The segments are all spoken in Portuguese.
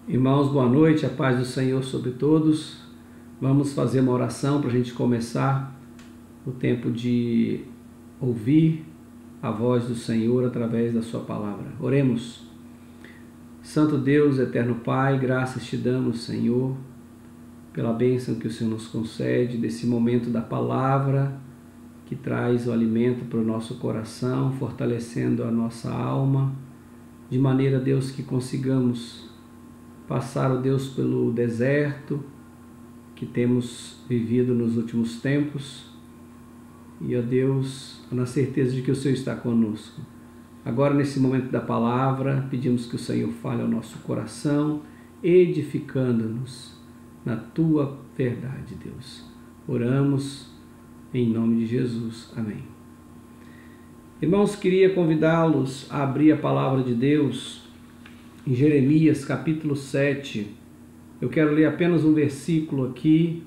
Irmãos, boa noite, a paz do Senhor sobre todos. Vamos fazer uma oração para a gente começar o tempo de ouvir a voz do Senhor através da sua palavra. Oremos. Santo Deus, eterno Pai, graças te damos, Senhor, pela bênção que o Senhor nos concede, desse momento da palavra que traz o alimento para o nosso coração, fortalecendo a nossa alma, de maneira, Deus, que consigamos passar, ó Deus, pelo deserto que temos vivido nos últimos tempos e, ó Deus, na certeza de que o Senhor está conosco. Agora, nesse momento da palavra, pedimos que o Senhor fale ao nosso coração, edificando-nos na Tua verdade, Deus. Oramos em nome de Jesus. Amém. Irmãos, queria convidá-los a abrir a palavra de Deus em Jeremias, capítulo 7. Eu quero ler apenas um versículo aqui,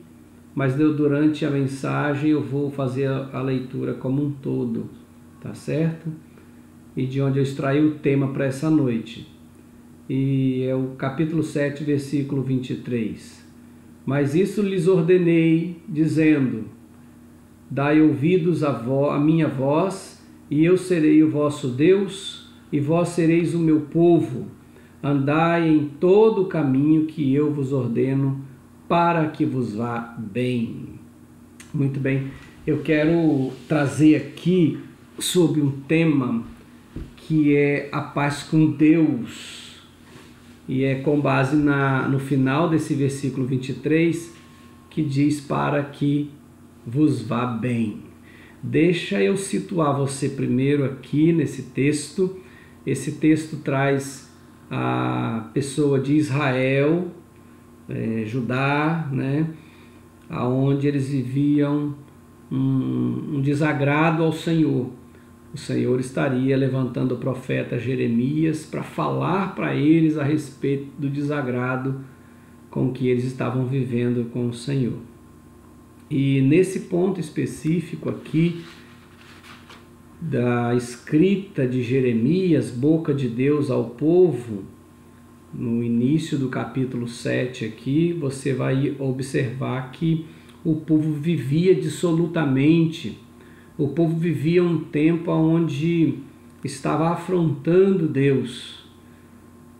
mas durante a mensagem eu vou fazer a leitura como um todo, tá certo? E de onde eu extraí o tema para essa noite. E é o capítulo 7, versículo 23. Mas isso lhes ordenei, dizendo: dai ouvidos à minha voz, e eu serei o vosso Deus, e vós sereis o meu povo. Andai em todo o caminho que eu vos ordeno, para que vos vá bem. Muito bem, eu quero trazer aqui sobre um tema que é a paz com Deus. E é com base no final desse versículo 23, que diz: para que vos vá bem. Deixa eu situar você primeiro aqui nesse texto. Esse texto traz a pessoa de Israel, Judá, né, onde eles viviam um desagrado ao Senhor. O Senhor estaria levantando o profeta Jeremias para falar para eles a respeito do desagrado com que eles estavam vivendo com o Senhor. E nesse ponto específico aqui, da escrita de Jeremias, boca de Deus ao povo, no início do capítulo 7 aqui, você vai observar que o povo vivia dissolutamente, o povo vivia um tempo onde estava afrontando Deus.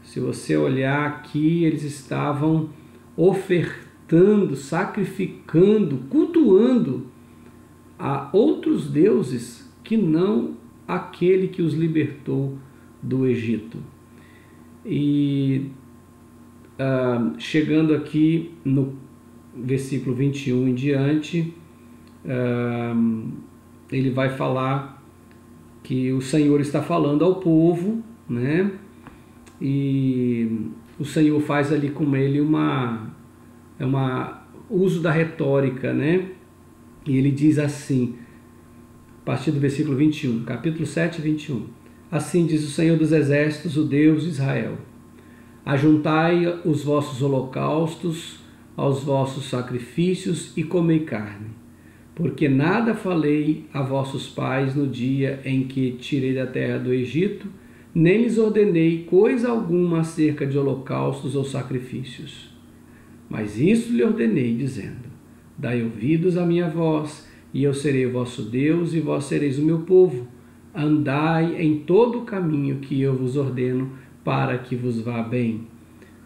Se você olhar aqui, eles estavam ofertando, sacrificando, cultuando a outros deuses que não aquele que os libertou do Egito. E chegando aqui no versículo 21 em diante, ele vai falar que o Senhor está falando ao povo, né? E o Senhor faz ali com ele uso da retórica, né? E ele diz assim, a partir do versículo 21, capítulo 7, 21. Assim diz o Senhor dos Exércitos, o Deus de Israel: ajuntai os vossos holocaustos aos vossos sacrifícios e comei carne, porque nada falei a vossos pais no dia em que tirei da terra do Egito, nem lhes ordenei coisa alguma acerca de holocaustos ou sacrifícios. Mas isso lhe ordenei, dizendo: dai ouvidos à minha voz, e eu serei o vosso Deus, e vós sereis o meu povo. Andai em todo o caminho que eu vos ordeno, para que vos vá bem.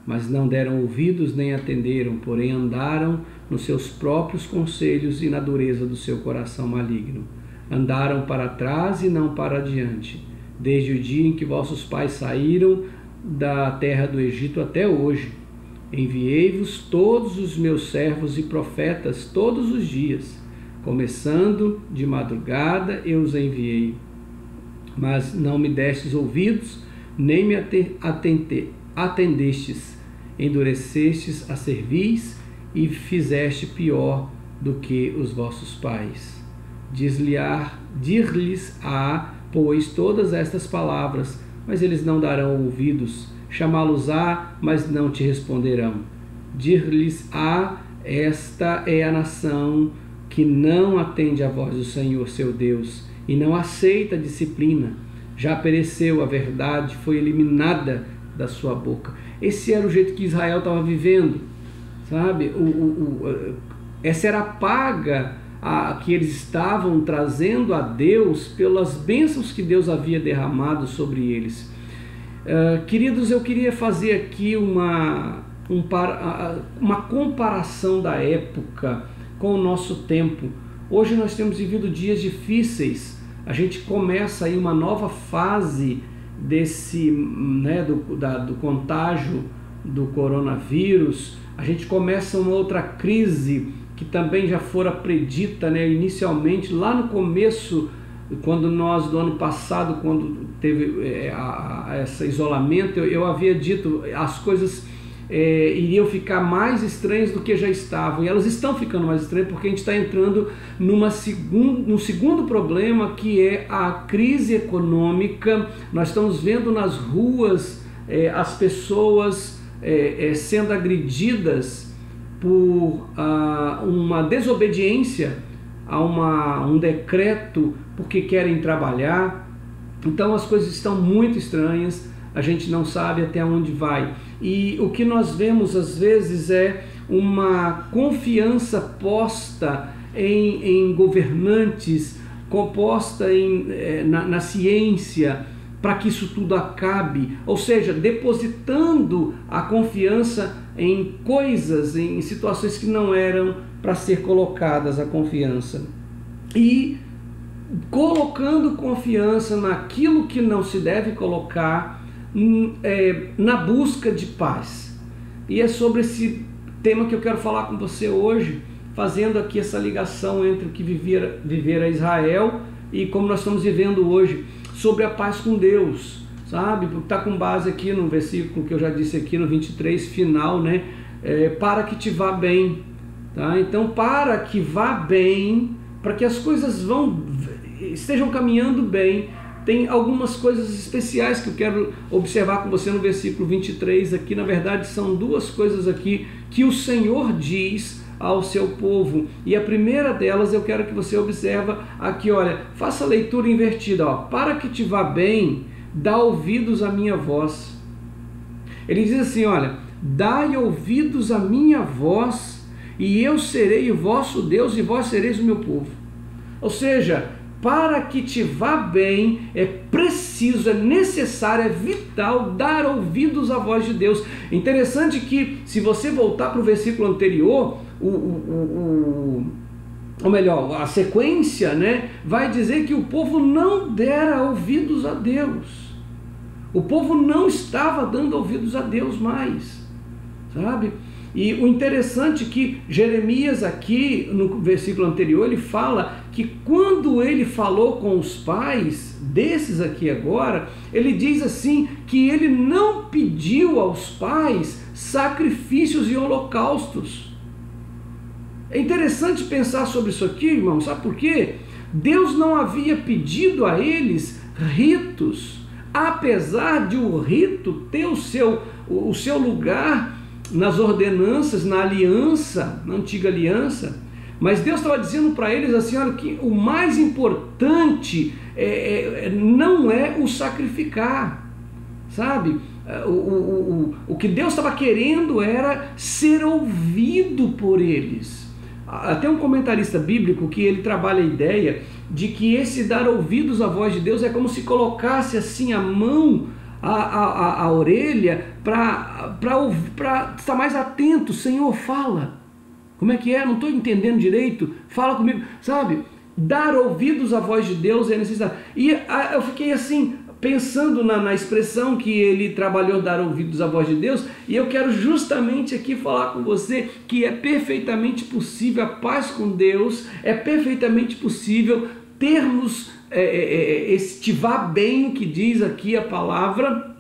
Mas não deram ouvidos nem atenderam, porém andaram nos seus próprios conselhos e na dureza do seu coração maligno. Andaram para trás e não para adiante, desde o dia em que vossos pais saíram da terra do Egito até hoje. Enviei-vos todos os meus servos e profetas todos os dias. Começando de madrugada eu os enviei, mas não me destes ouvidos, nem me atendestes. Endurecestes a cerviz e fizeste pior do que os vossos pais. Dir-lhes-á, pois, todas estas palavras, mas eles não darão ouvidos. Chamá-los-á, mas não te responderão. Dir-lhes-á, esta é a nação que não atende à voz do Senhor seu Deus e não aceita a disciplina. Já pereceu a verdade, foi eliminada da sua boca. Esse era o jeito que Israel estava vivendo, sabe? Essa era a paga que eles estavam trazendo a Deus pelas bênçãos que Deus havia derramado sobre eles. Queridos, eu queria fazer aqui uma comparação da época com o nosso tempo. Hoje nós temos vivido dias difíceis. A gente começa aí uma nova fase do contágio do coronavírus. A gente começa uma outra crise que também já fora predita, inicialmente lá no começo, quando nós, do ano passado, quando teve esse isolamento, eu havia dito, as coisas iriam ficar mais estranhas do que já estavam, e elas estão ficando mais estranhas porque a gente está entrando num segundo problema, que é a crise econômica. Nós estamos vendo nas ruas as pessoas sendo agredidas por uma desobediência a um decreto, porque querem trabalhar. Então as coisas estão muito estranhas, a gente não sabe até onde vai. E o que nós vemos às vezes é uma confiança posta em governantes, posta na ciência, para que isso tudo acabe, ou seja, depositando a confiança em coisas, em situações que não eram para ser colocadas a confiança, e colocando confiança naquilo que não se deve colocar, na busca de paz. E é sobre esse tema que eu quero falar com você hoje, fazendo aqui essa ligação entre o que vivera Israel e como nós estamos vivendo hoje, sobre a paz com Deus, sabe? Está com base aqui no versículo que eu já disse aqui no 23, final, para que te vá bem, tá? Então, para que vá bem, para que as coisas estejam caminhando bem, tem algumas coisas especiais que eu quero observar com você no versículo 23 aqui. Na verdade, são duas coisas aqui que o Senhor diz ao seu povo, e a primeira delas eu quero que você observe aqui, olha, faça a leitura invertida, para que te vá bem, dá ouvidos à minha voz. Ele diz assim, olha, dai ouvidos à minha voz, e eu serei o vosso Deus, e vós sereis o meu povo. Ou seja, para que te vá bem, é preciso, é necessário, é vital dar ouvidos à voz de Deus. Interessante que, se você voltar para o versículo anterior, ou melhor, a sequência, vai dizer que o povo não dera ouvidos a Deus. O povo não estava dando ouvidos a Deus mais, sabe? E o interessante é que Jeremias aqui, no versículo anterior, ele fala que quando ele falou com os pais desses aqui agora, ele diz assim, que ele não pediu aos pais sacrifícios e holocaustos. É interessante pensar sobre isso aqui, irmão, sabe por quê? Deus não havia pedido a eles ritos, apesar de o rito ter o seu lugar nas ordenanças, na aliança, na antiga aliança, mas Deus estava dizendo para eles assim, olha, que o mais importante não é o sacrificar, sabe? O que Deus estava querendo era ser ouvido por eles. Até um comentarista bíblico que ele trabalha a ideia de que esse dar ouvidos à voz de Deus é como se colocasse assim a mão, a orelha, para estar mais atento. Senhor, fala. Como é que é? Não estou entendendo direito. Fala comigo. Sabe? Dar ouvidos à voz de Deus é necessário. E eu fiquei assim, pensando na expressão que ele trabalhou, dar ouvidos à voz de Deus, e eu quero justamente aqui falar com você que é perfeitamente possível a paz com Deus, é perfeitamente possível termos este vá bem que diz aqui a palavra.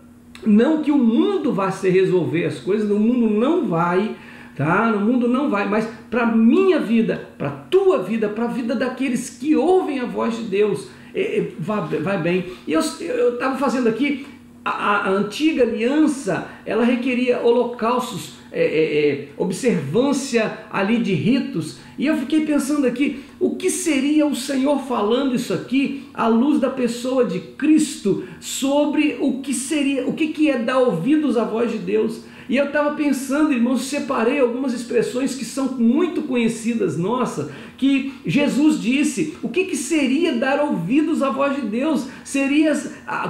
Não que o mundo vá se resolver as coisas, o mundo não vai, tá? O mundo não vai, mas para a minha vida, para a tua vida, para a vida daqueles que ouvem a voz de Deus, vai bem. E eu estava fazendo aqui, a antiga aliança, ela requeria holocaustos, observância ali de ritos. E eu fiquei pensando aqui, o que seria o Senhor falando isso aqui à luz da pessoa de Cristo sobre o que é dar ouvidos à voz de Deus? E eu estava pensando, irmãos, separei algumas expressões que são muito conhecidas nossas, que Jesus disse. O que seria dar ouvidos à voz de Deus? Seria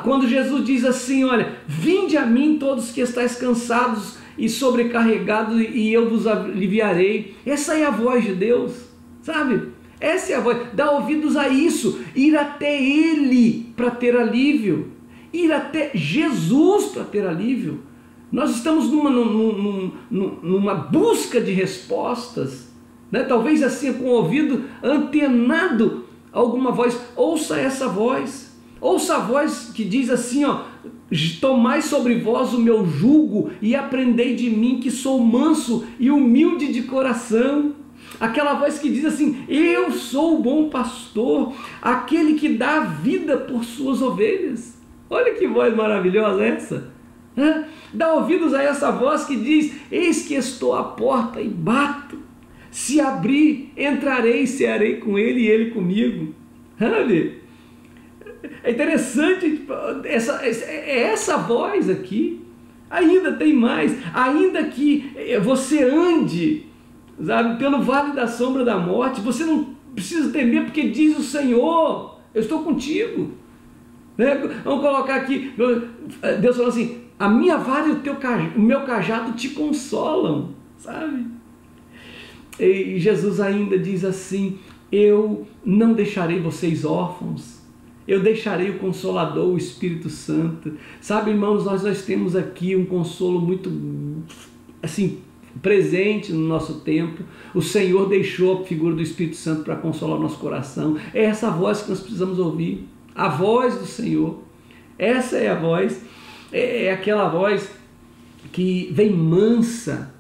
quando Jesus diz assim, olha, vinde a mim todos que estáis cansados e sobrecarregados e eu vos aliviarei. Essa é a voz de Deus, sabe? Essa é a voz, dar ouvidos a isso, ir até Ele para ter alívio, ir até Jesus para ter alívio. Nós estamos numa busca de respostas, né? Talvez assim com o ouvido antenado a alguma voz. Ouça essa voz, ouça a voz que diz assim, ó, tomai sobre vós o meu jugo e aprendei de mim que sou manso e humilde de coração. Aquela voz que diz assim, eu sou o bom pastor, aquele que dá a vida por suas ovelhas. Olha que voz maravilhosa essa! Dá ouvidos a essa voz que diz, eis que estou à porta e bato, se abrir, entrarei e cearei com ele e ele comigo. Sabe? É interessante, essa voz aqui. Ainda tem mais, ainda que você ande, sabe, pelo vale da sombra da morte, você não precisa temer, porque diz o Senhor, eu estou contigo. Vamos colocar aqui, Deus falou assim, a minha vara e o meu cajado te consolam, sabe? E Jesus ainda diz assim, eu não deixarei vocês órfãos, eu deixarei o Consolador, o Espírito Santo. Sabe, irmãos, nós temos aqui um consolo muito, assim, presente no nosso tempo. O Senhor deixou a figura do Espírito Santo para consolar o nosso coração. É essa voz que nós precisamos ouvir, a voz do Senhor. Essa é a voz, é aquela voz que vem mansa,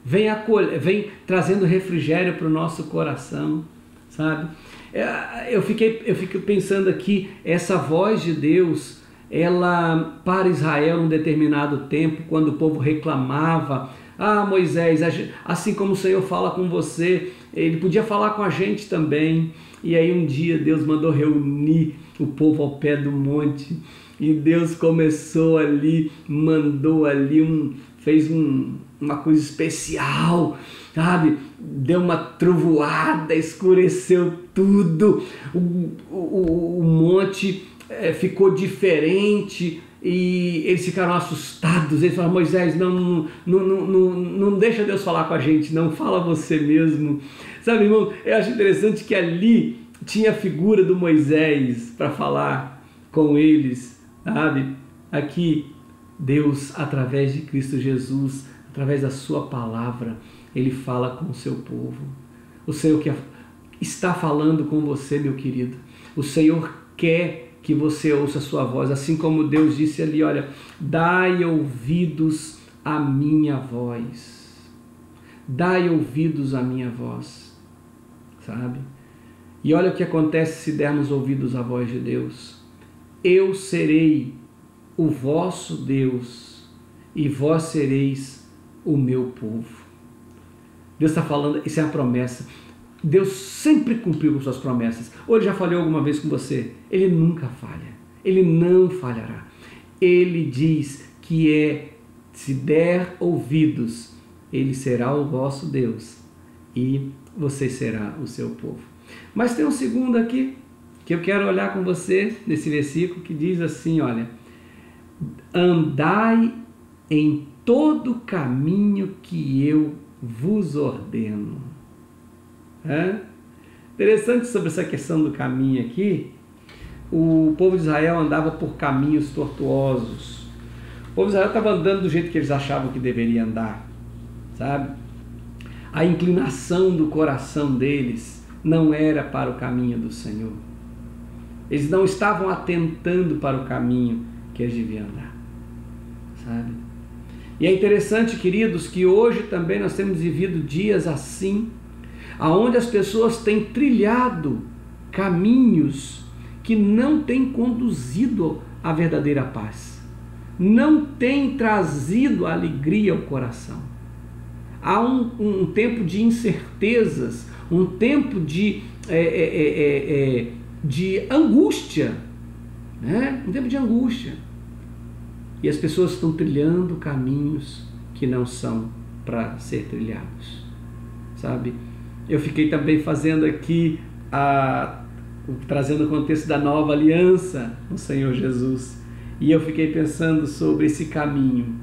vem trazendo refrigério para o nosso coração, sabe? Eu fico pensando aqui, essa voz de Deus, ela para Israel num determinado tempo, quando o povo reclamava, Moisés, assim como o Senhor fala com você, Ele podia falar com a gente também. E aí um dia Deus mandou reunir o povo ao pé do monte, e Deus começou ali, mandou ali, fez uma coisa especial, sabe? Deu uma trovoada, escureceu tudo, o monte ficou diferente, e eles ficaram assustados. Eles falaram, Moisés, não deixa Deus falar com a gente, não, fala você mesmo. Sabe, irmão, eu acho interessante que ali tinha a figura do Moisés para falar com eles, sabe? Aqui, Deus, através de Cristo Jesus, através da sua palavra, Ele fala com o seu povo. O Senhor está falando com você, meu querido. O Senhor quer que você ouça a sua voz, assim como Deus disse ali, olha, dai ouvidos à minha voz. Dai ouvidos à minha voz, sabe? E olha o que acontece se dermos ouvidos à voz de Deus. Eu serei o vosso Deus e vós sereis o meu povo. Deus está falando, isso é a promessa. Deus sempre cumpriu com suas promessas. Ou Ele já falhou alguma vez com você? Ele nunca falha. Ele não falhará. Ele diz que se der ouvidos, Ele será o vosso Deus e você será o seu povo. Mas tem um segundo aqui, que eu quero olhar com você, nesse versículo, que diz assim, olha, andai em todo caminho que eu vos ordeno. Interessante sobre essa questão do caminho aqui. O povo de Israel andava por caminhos tortuosos. O povo de Israel estava andando do jeito que eles achavam que deveria andar, sabe? A inclinação do coração deles não era para o caminho do Senhor. Eles não estavam atentando para o caminho que eles deviam andar, sabe? E é interessante, queridos, que hoje também nós temos vivido dias assim, aonde as pessoas têm trilhado caminhos que não têm conduzido à verdadeira paz, não têm trazido alegria ao coração. há um tempo de incertezas, um tempo de angústia, né? Um tempo de angústia. E as pessoas estão trilhando caminhos que não são para ser trilhados, sabe? Eu fiquei também fazendo aqui, trazendo o contexto da nova aliança no Senhor Jesus, e eu fiquei pensando sobre esse caminho.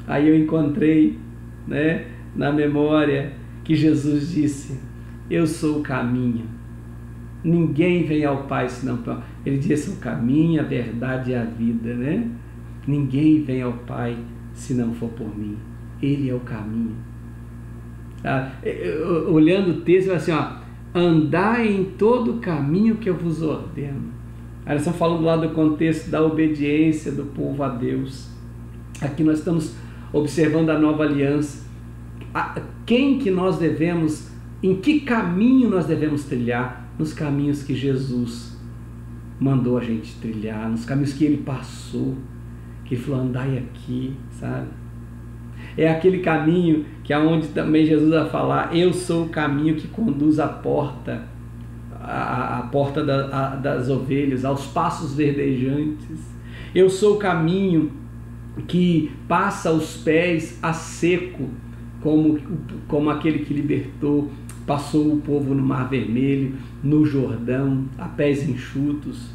Aí eu encontrei, né, na memória que Jesus disse: eu sou o caminho, ninguém vem ao Pai senão por... Ele disse: o caminho, a verdade e a vida, né? Ninguém vem ao Pai se não for por mim. Ele é o caminho. Olhando o texto, assim, ó, andai em todo o caminho que eu vos ordeno. Aí nós estamos falando lá do contexto da obediência do povo a Deus. Aqui nós estamos observando a nova aliança. Quem que nós devemos, em que caminho nós devemos trilhar? Nos caminhos que Jesus mandou a gente trilhar, nos caminhos que Ele passou, que Ele falou: andai aqui, sabe? É aquele caminho que aonde também Jesus vai falar: eu sou o caminho que conduz à porta, a porta das ovelhas, aos passos verdejantes. Eu sou o caminho que passa os pés a seco, como aquele que libertou, passou o povo no Mar Vermelho, no Jordão, a pés enxutos.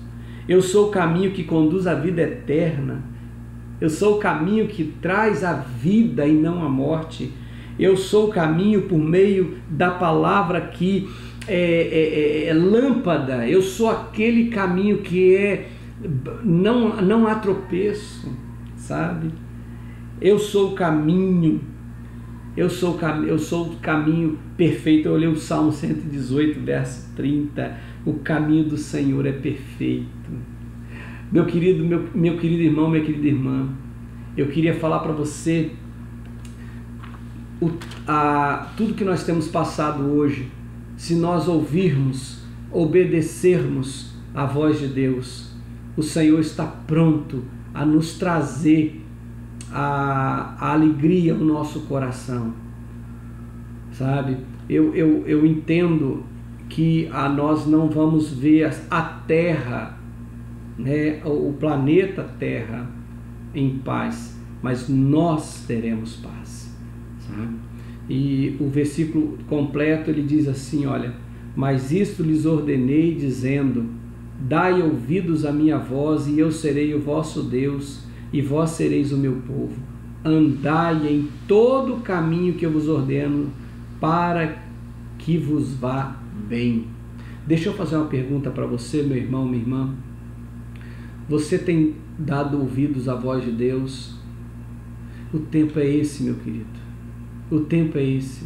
Eu sou o caminho que conduz à vida eterna. Eu sou o caminho que traz a vida e não a morte. Eu sou o caminho por meio da palavra que é lâmpada. Eu sou aquele caminho que não há tropeço, sabe? Eu sou o caminho. Eu sou o caminho perfeito. Eu olhei o Salmo 118, verso 30. O caminho do Senhor é perfeito. Meu querido irmão, minha querida irmã, eu queria falar para você tudo que nós temos passado hoje. Se nós ouvirmos, obedecermos a voz de Deus, o Senhor está pronto a nos trazer a alegria no nosso coração, sabe? Eu entendo que nós não vamos ver a Terra, né, o planeta Terra em paz, mas nós teremos paz, sabe? E o versículo completo ele diz assim: olha, mas isto lhes ordenei dizendo: dai ouvidos à minha voz, e eu serei o vosso Deus, e vós sereis o meu povo. Andai em todo o caminho que eu vos ordeno, para que vos vá bem. Deixa eu fazer uma pergunta para você, meu irmão, minha irmã. Você tem dado ouvidos à voz de Deus? O tempo é esse, meu querido. O tempo é esse.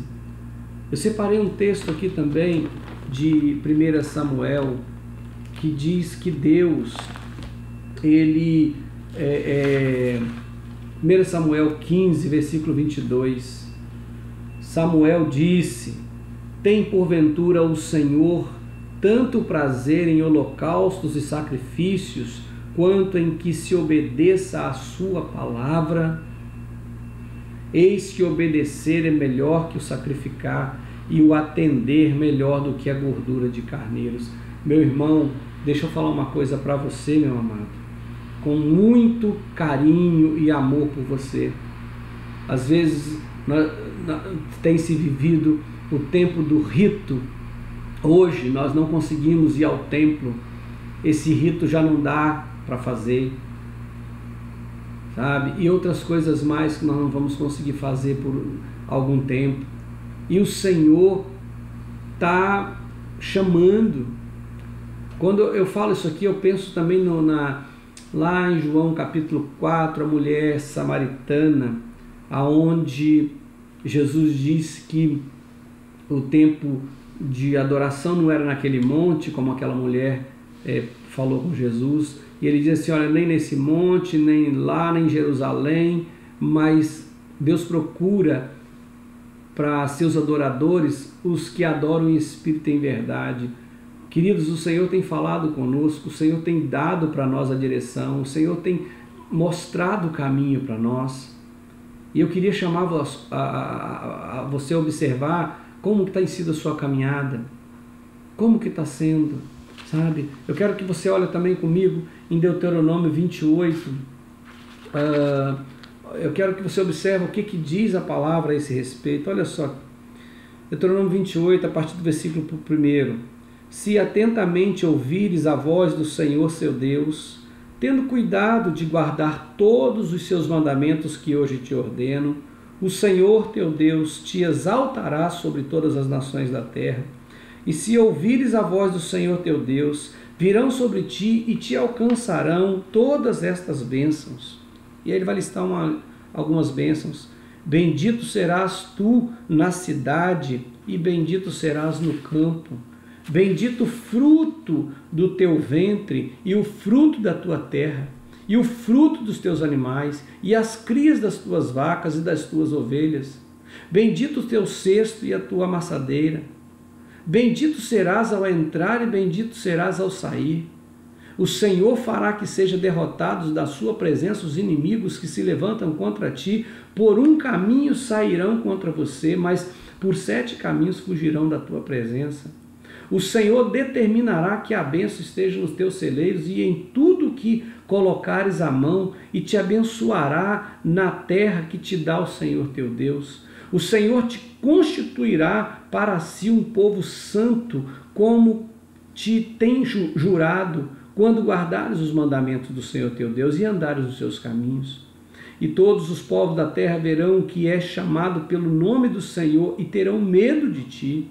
Eu separei um texto aqui também de 1 Samuel, que diz que Deus, ele... 1 Samuel 15, versículo 22. Samuel disse: tem porventura o Senhor tanto prazer em holocaustos e sacrifícios, quanto em que se obedeça à sua palavra? Eis que obedecer é melhor que o sacrificar, e o atender melhor do que a gordura de carneiros. Meu irmão, deixa eu falar uma coisa para você, meu amado, com muito carinho e amor por você. Às vezes tem se vivido o tempo do rito. Hoje nós não conseguimos ir ao templo. Esse rito já não dá para fazer, sabe? E outras coisas mais que nós não vamos conseguir fazer por algum tempo. E o Senhor está chamando. Quando eu falo isso aqui, eu penso também lá em João capítulo 4, a mulher samaritana, aonde Jesus disse que o tempo de adoração não era naquele monte, como aquela mulher falou com Jesus, e ele diz assim: olha, nem nesse monte, nem lá, nem em Jerusalém, mas Deus procura para seus adoradores os que adoram em espírito e em verdade. Queridos, o Senhor tem falado conosco, o Senhor tem dado para nós a direção, o Senhor tem mostrado o caminho para nós. E eu queria chamar você a observar como que tem sido a sua caminhada, como que está sendo, sabe? Eu quero que você olhe também comigo em Deuteronômio 28. Eu quero que você observe o que diz a palavra a esse respeito. Olha só, Deuteronômio 28, a partir do versículo 1. Se atentamente ouvires a voz do Senhor seu Deus, tendo cuidado de guardar todos os seus mandamentos que hoje te ordeno, o Senhor teu Deus te exaltará sobre todas as nações da terra. E se ouvires a voz do Senhor teu Deus, virão sobre ti e te alcançarão todas estas bênçãos. E aí ele vai listar algumas bênçãos. Bendito serás tu na cidade e bendito serás no campo. Bendito o fruto do teu ventre e o fruto da tua terra, e o fruto dos teus animais, e as crias das tuas vacas e das tuas ovelhas. Bendito o teu cesto e a tua amassadeira. Bendito serás ao entrar e bendito serás ao sair. O Senhor fará que sejam derrotados da sua presença os inimigos que se levantam contra ti. Por um caminho sairão contra você, mas por 7 caminhos fugirão da tua presença. O Senhor determinará que a bênção esteja nos teus celeiros e em tudo que colocares a mão, e te abençoará na terra que te dá o Senhor teu Deus. O Senhor te constituirá para si um povo santo, como te tem jurado, quando guardares os mandamentos do Senhor teu Deus e andares nos seus caminhos. E todos os povos da terra verão que és chamado pelo nome do Senhor e terão medo de ti.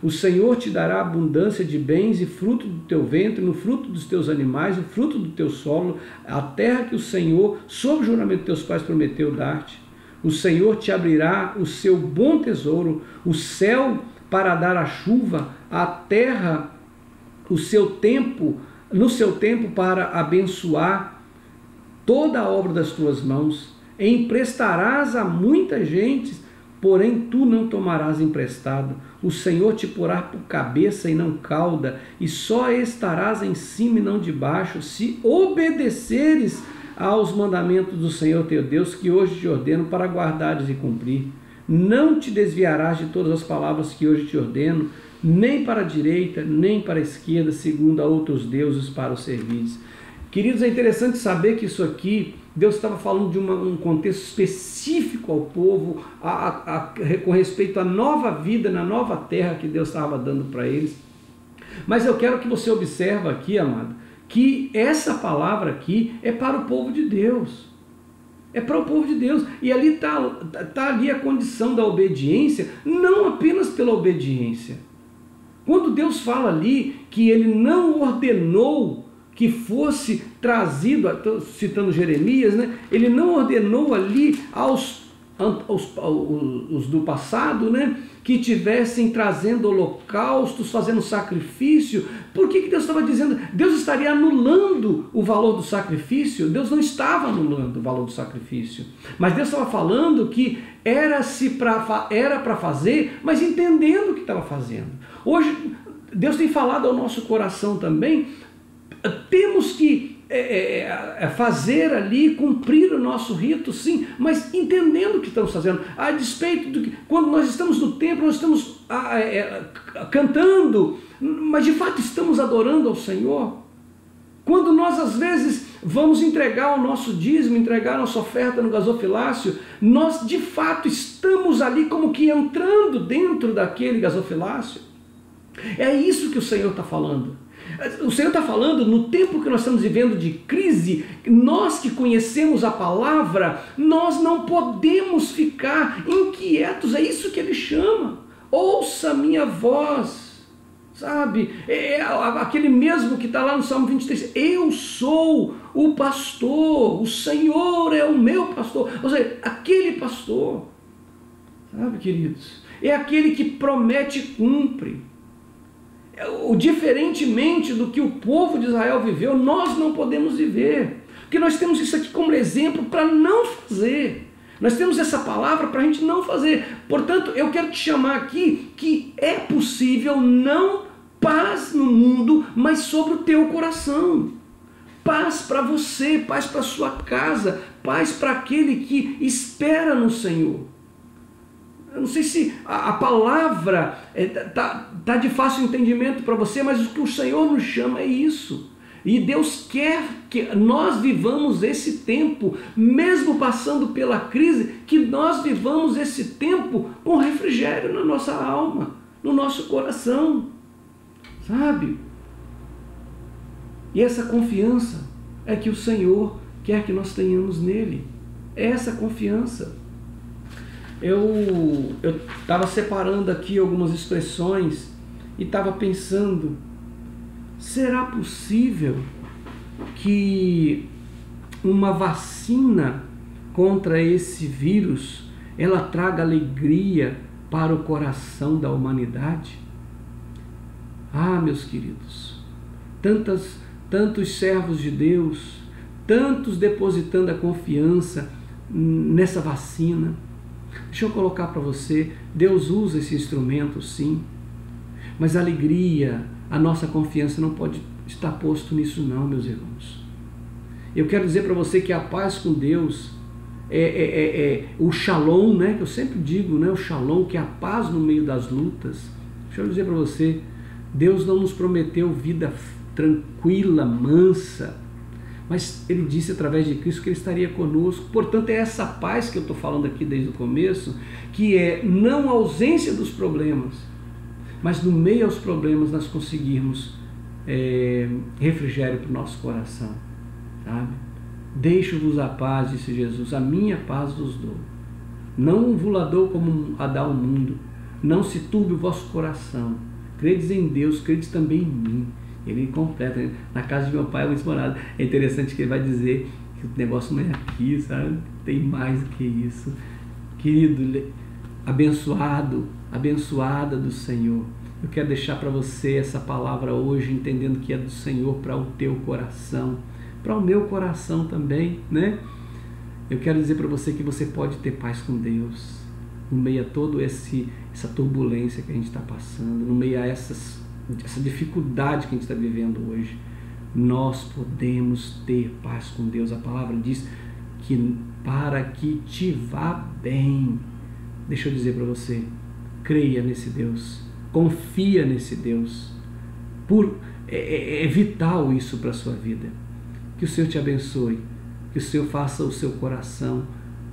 O Senhor te dará abundância de bens e fruto do teu ventre, no fruto dos teus animais, no fruto do teu solo, a terra que o Senhor, sob juramento de teus pais, prometeu dar-te. O Senhor te abrirá o seu bom tesouro, o céu para dar a chuva, a terra no seu tempo para abençoar toda a obra das tuas mãos. E emprestarás a muita gente, porém tu não tomarás emprestado. O Senhor te porá por cabeça e não cauda, e só estarás em cima e não debaixo, se obedeceres aos mandamentos do Senhor teu Deus, que hoje te ordeno para guardares e cumprir. Não te desviarás de todas as palavras que hoje te ordeno, nem para a direita, nem para a esquerda, segundo a outros deuses para os servires. Queridos, é interessante saber que isso aqui, Deus estava falando de um contexto específico ao povo, com respeito à nova vida, na nova terra que Deus estava dando para eles. Mas eu quero que você observe aqui, amado, que essa palavra aqui é para o povo de Deus. É para o povo de Deus. E ali está ali a condição da obediência, não apenas pela obediência. Quando Deus fala ali que ele não ordenou que fosse trazido, citando Jeremias, né? Ele não ordenou ali os do passado, né? Que tivessem trazendo holocaustos, fazendo sacrifício. Por que Deus estava dizendo? Deus estaria anulando o valor do sacrifício? Deus não estava anulando o valor do sacrifício. Mas Deus estava falando que era para fazer, mas entendendo o que estava fazendo. Hoje, Deus tem falado ao nosso coração também. Temos que fazer ali, cumprir o nosso rito, sim, mas entendendo o que estamos fazendo, a despeito do que, quando nós estamos no templo, nós estamos cantando, mas de fato estamos adorando ao Senhor. Quando nós às vezes vamos entregar o nosso dízimo, entregar a nossa oferta no gasofilácio, nós de fato estamos ali como que entrando dentro daquele gasofilácio. É isso que o Senhor está falando. O Senhor está falando, no tempo que nós estamos vivendo de crise, nós que conhecemos a palavra, nós não podemos ficar inquietos, é isso que ele chama. Ouça a minha voz, sabe? Aquele mesmo que está lá no Salmo 23, eu sou o pastor, o Senhor é o meu pastor. Ou seja, aquele pastor, sabe, queridos? É aquele que promete e cumpre. Diferentemente do que o povo de Israel viveu, nós não podemos viver, porque nós temos isso aqui como exemplo para não fazer, nós temos essa palavra para a gente não fazer. Portanto, eu quero te chamar aqui que é possível não paz no mundo, mas sobre o teu coração, paz para você, paz para sua casa, paz para aquele que espera no Senhor. Eu não sei se a palavra tá de fácil entendimento para você, mas o que o Senhor nos chama é isso. E Deus quer que nós vivamos esse tempo, mesmo passando pela crise, que nós vivamos esse tempo com refrigério na nossa alma, no nosso coração, sabe? E essa confiança é que o Senhor quer que nós tenhamos nele. É essa confiança. Eu estava separando aqui algumas expressões e estava pensando, será possível que uma vacina contra esse vírus ela traga alegria para o coração da humanidade? Ah, meus queridos, tantos servos de Deus, tantos depositando a confiança nessa vacina. Deixa eu colocar para você, Deus usa esse instrumento sim, mas a alegria, a nossa confiança não pode estar posto nisso não, meus irmãos. Eu quero dizer para você que a paz com Deus é o shalom, né? Que eu sempre digo, né? O shalom, que é a paz no meio das lutas. Deixa eu dizer para você, Deus não nos prometeu vida tranquila, mansa, mas Ele disse através de Cristo que Ele estaria conosco. Portanto, é essa paz que eu estou falando aqui desde o começo, que é não a ausência dos problemas, mas no meio aos problemas nós conseguirmos refrigério para o nosso coração, sabe? Deixo-vos a paz, disse Jesus, a minha paz vos dou. Não vos dou como a dá o mundo. Não se turbe o vosso coração. Credes em Deus, credes também em mim. Ele completa, na casa de meu pai é uma morada. É interessante que ele vai dizer que o negócio não é aqui, sabe? Tem mais do que isso. Querido, abençoado, abençoada do Senhor. Eu quero deixar para você essa palavra hoje, entendendo que é do Senhor para o teu coração, para o meu coração também, né? Eu quero dizer para você que você pode ter paz com Deus, no meio a toda essa turbulência que a gente está passando, no meio a essa dificuldade que a gente está vivendo hoje. Nós podemos ter paz com Deus. A palavra diz que para que te vá bem. Deixa eu dizer para você, creia nesse Deus, confia nesse Deus. É vital isso para a sua vida. Que o Senhor te abençoe, que o Senhor faça o seu coração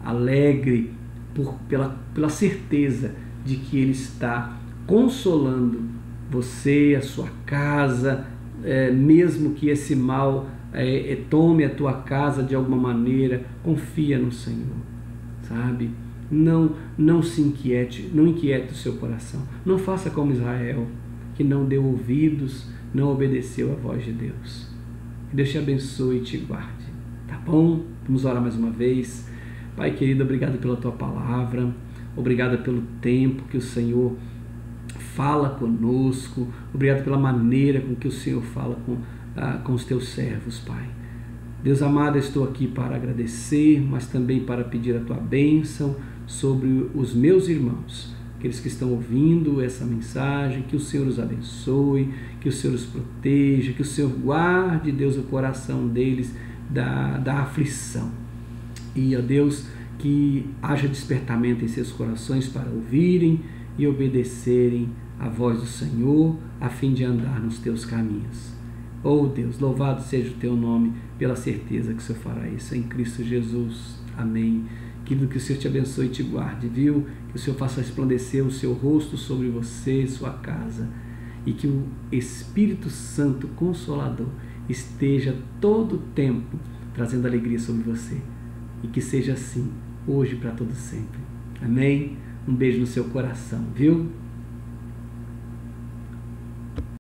alegre pela certeza de que Ele está consolando você, a sua casa, mesmo que esse mal tome a tua casa de alguma maneira. Confia no Senhor, sabe? Não se inquiete, não inquiete o seu coração. Não faça como Israel, que não deu ouvidos, não obedeceu à voz de Deus. Que Deus te abençoe e te guarde, tá bom? Vamos orar mais uma vez. Pai querido, obrigado pela tua palavra, obrigado pelo tempo que o Senhor fala conosco, obrigado pela maneira com que o Senhor fala com os teus servos, Pai. Deus amado, eu estou aqui para agradecer, mas também para pedir a tua bênção sobre os meus irmãos, aqueles que estão ouvindo essa mensagem. Que o Senhor os abençoe, que o Senhor os proteja, que o Senhor guarde, Deus, o coração deles da aflição. E, ó Deus, que haja despertamento em seus corações para ouvirem e obedecerem a voz do Senhor, a fim de andar nos teus caminhos. Oh Deus, louvado seja o teu nome pela certeza que o Senhor fará isso em Cristo Jesus. Amém. Querido, que o Senhor te abençoe e te guarde, viu? Que o Senhor faça resplandecer o seu rosto sobre você e sua casa, e que o Espírito Santo Consolador esteja todo o tempo trazendo alegria sobre você, e que seja assim hoje para todo sempre. Amém? Um beijo no seu coração, viu?